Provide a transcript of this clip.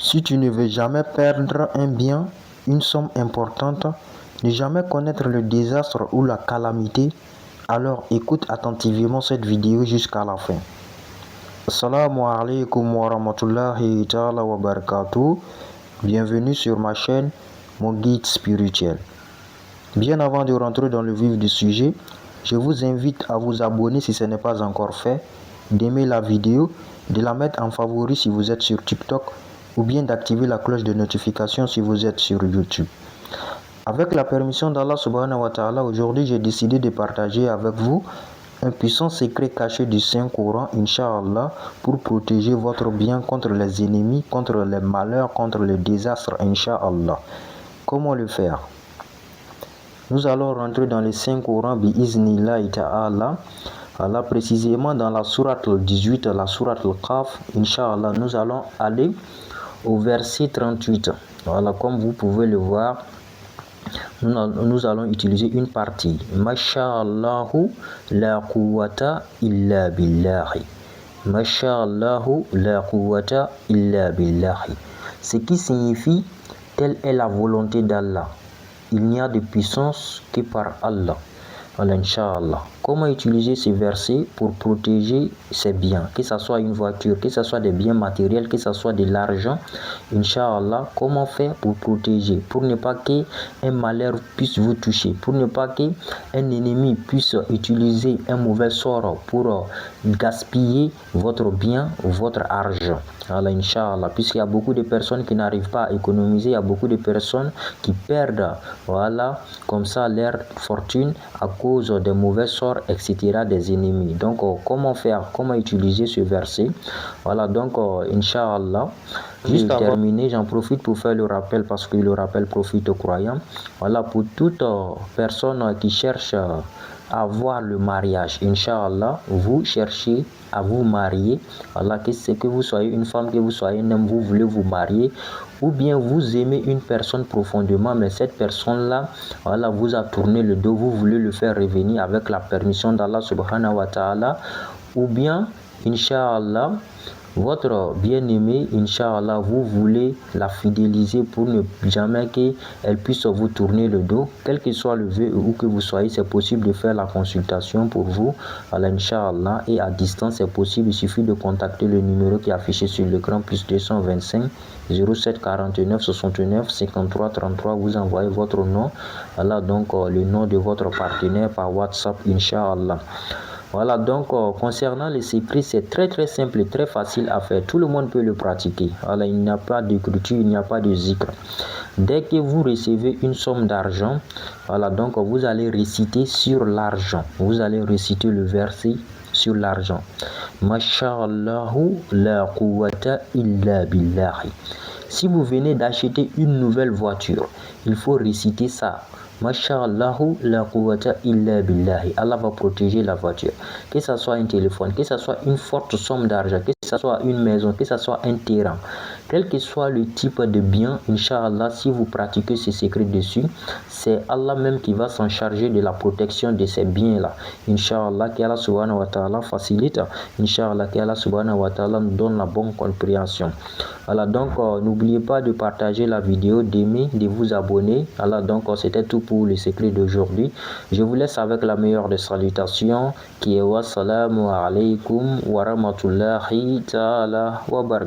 Si tu ne veux jamais perdre un bien, une somme importante, ne jamais connaître le désastre ou la calamité, alors écoute attentivement cette vidéo jusqu'à la fin. Assalamu alaikum wa rahmatullahi ta'ala wa barakatuh. Bienvenue sur ma chaîne, mon guide spirituel. Bien avant de rentrer dans le vif du sujet, je vous invite à vous abonner si ce n'est pas encore fait, d'aimer la vidéo, de la mettre en favori si vous êtes sur TikTok ou bien d'activer la cloche de notification si vous êtes sur YouTube. Avec la permission d'Allah subhanahu wa ta'ala, aujourd'hui j'ai décidé de partager avec vous un puissant secret caché du Saint-Coran, Inch'Allah, pour protéger votre bien contre les ennemis, contre les malheurs, contre les désastres, Inch'Allah. Comment le faire? Nous allons rentrer dans le Saint-Coran, bi'iznillahi ta'ala. Allah, précisément dans la sourate 18, la sourate al-Qaf, Inch'Allah, nous allons aller au verset 38. Voilà, comme vous pouvez le voir, nous allons utiliser une partie. Masha'Allahu la quwwata illa billahi. Masha'Allahu la quwwata illa billahi. Ce qui signifie, telle est la volonté d'Allah. Il n'y a de puissance que par Allah. Allah, Inch'Allah. Comment utiliser ces versets pour protéger ses biens, que ce soit une voiture, que ce soit des biens matériels, que ce soit de l'argent, Inch'Allah. Comment faire pour protéger, pour ne pas qu'un malheur puisse vous toucher, pour ne pas qu'un ennemi puisse utiliser un mauvais sort pour gaspiller votre bien, votre argent. Allah, Inch'Allah, puisqu'il y a beaucoup de personnes qui n'arrivent pas à économiser, il y a beaucoup de personnes qui perdent, voilà, comme ça leur fortune à cause des mauvais sorts, etc., des ennemis. Donc, comment faire, comment utiliser ce verset? Voilà, donc, Inch'Allah, juste à terminer, j'en profite pour faire le rappel parce que le rappel profite aux croyants. Voilà, pour toute personne qui cherche à avoir le mariage, Inch'Allah, vous cherchez à vous marier, voilà, que vous soyez une femme, que vous soyez un homme, vous voulez vous marier, ou bien vous aimez une personne profondément, mais cette personne-là, voilà, vous a tourné le dos, vous voulez le faire revenir avec la permission d'Allah subhanahu wa ta'ala, ou bien, Inch'Allah, votre bien-aimée, Inch'Allah, vous voulez la fidéliser pour ne jamais qu'elle puisse vous tourner le dos. Quel que soit le vœu où que vous soyez, c'est possible de faire la consultation pour vous, Inch'Allah, et à distance, c'est possible. Il suffit de contacter le numéro qui est affiché sur l'écran, plus 225 07 49 69 53 33. Vous envoyez votre nom, voilà, donc le nom de votre partenaire par WhatsApp, Inch'Allah. Voilà, donc concernant les secrets, c'est très simple et très facile à faire. Tout le monde peut le pratiquer. Voilà, il n'y a pas d'écriture, il n'y a pas de zikr. Dès que vous recevez une somme d'argent, voilà, donc vous allez réciter sur l'argent. Vous allez réciter le verset sur l'argent. Masha'Allahu la quwwata illa billahi. Si vous venez d'acheter une nouvelle voiture, il faut réciter ça. Masha'Allahu la quwwata illa billahi. Allah va protéger la voiture. Que ce soit un téléphone, que ce soit une forte somme d'argent, que ce soit une maison, que ce soit un terrain. Quel que soit le type de bien, Inch'Allah, si vous pratiquez ce secret dessus, c'est Allah même qui va s'en charger de la protection de ces biens-là. Inch'Allah, qu'Allah subhanahu wa ta'ala facilite. Inch'Allah, qu'Allah subhanahu wa ta'ala nous donne la bonne compréhension. Voilà, donc n'oubliez pas de partager la vidéo, d'aimer, de vous abonner. Voilà, donc c'était tout pour le secret d'aujourd'hui. Je vous laisse avec la meilleure des salutations, qui est wassalamu alaikum wa rahmatullahi ta'ala wa barakatuh.